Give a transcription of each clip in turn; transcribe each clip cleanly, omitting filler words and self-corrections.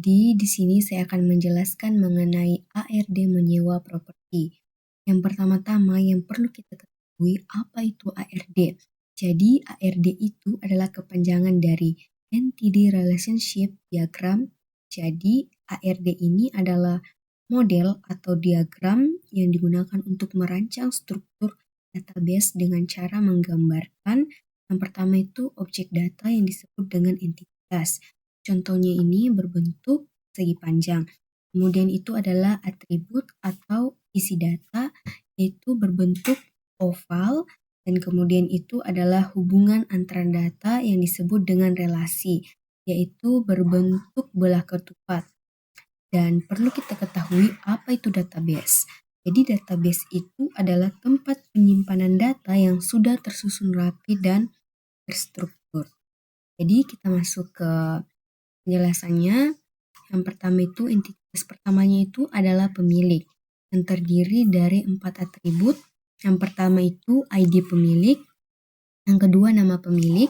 Jadi di sini saya akan menjelaskan mengenai ARD menyewa properti. Yang pertama-tama yang perlu kita ketahui apa itu ARD. Jadi ARD itu adalah kepanjangan dari Entity Relationship Diagram. Jadi ARD ini adalah model atau diagram yang digunakan untuk merancang struktur database dengan cara menggambarkan yang pertama itu objek data yang disebut dengan entitas. Contohnya ini berbentuk segi panjang. Kemudian itu adalah atribut atau isi data, yaitu berbentuk oval. Dan kemudian itu adalah hubungan antara data yang disebut dengan relasi, yaitu berbentuk belah ketupat. Dan perlu kita ketahui apa itu database. Jadi database itu adalah tempat penyimpanan data yang sudah tersusun rapi dan terstruktur. Jadi kita masuk ke penjelasannya. Yang pertama itu entitas pertamanya itu adalah pemilik yang terdiri dari 4 atribut. Yang pertama itu ID pemilik, yang kedua nama pemilik,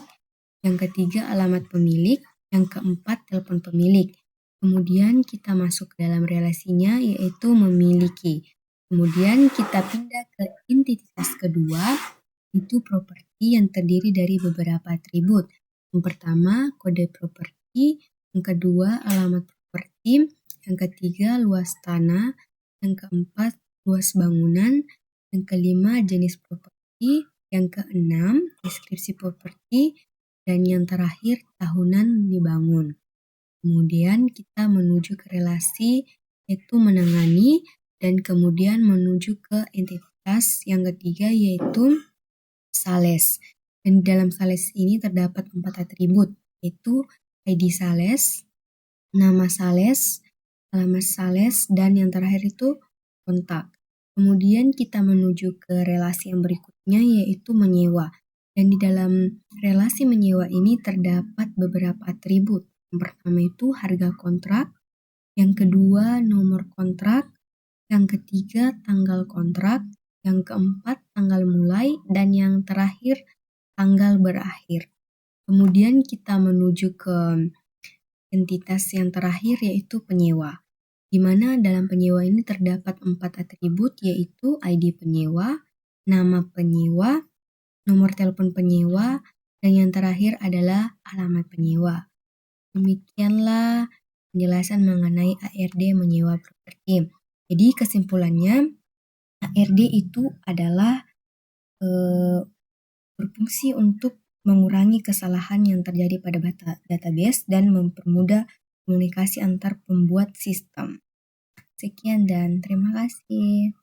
yang ketiga alamat pemilik, yang keempat telepon pemilik. Kemudian kita masuk ke dalam relasinya yaitu memiliki. Kemudian kita pindah ke entitas kedua, itu properti yang terdiri dari beberapa atribut. Yang pertama kode properti, yang kedua alamat properti, yang ketiga luas tanah, yang keempat luas bangunan, yang kelima jenis properti, yang keenam deskripsi properti, dan yang terakhir tahunan dibangun. Kemudian kita menuju ke relasi yaitu menangani, dan kemudian menuju ke entitas yang ketiga yaitu sales. Dan dalam sales ini terdapat 4 atribut, yaitu ID sales, nama sales, alamat sales, dan yang terakhir itu kontak. Kemudian kita menuju ke relasi yang berikutnya yaitu menyewa. Dan di dalam relasi menyewa ini terdapat beberapa atribut. Yang pertama itu harga kontrak, yang kedua nomor kontrak, yang ketiga tanggal kontrak, yang keempat tanggal mulai, dan yang terakhir tanggal berakhir. Kemudian kita menuju ke entitas yang terakhir yaitu penyewa, di mana dalam penyewa ini terdapat 4 atribut yaitu ID penyewa, nama penyewa, nomor telepon penyewa, dan yang terakhir adalah alamat penyewa. Demikianlah penjelasan mengenai ARD menyewa properti. Jadi kesimpulannya ARD itu adalah berfungsi untuk mengurangi kesalahan yang terjadi pada database dan mempermudah komunikasi antar pembuat sistem. Sekian dan terima kasih.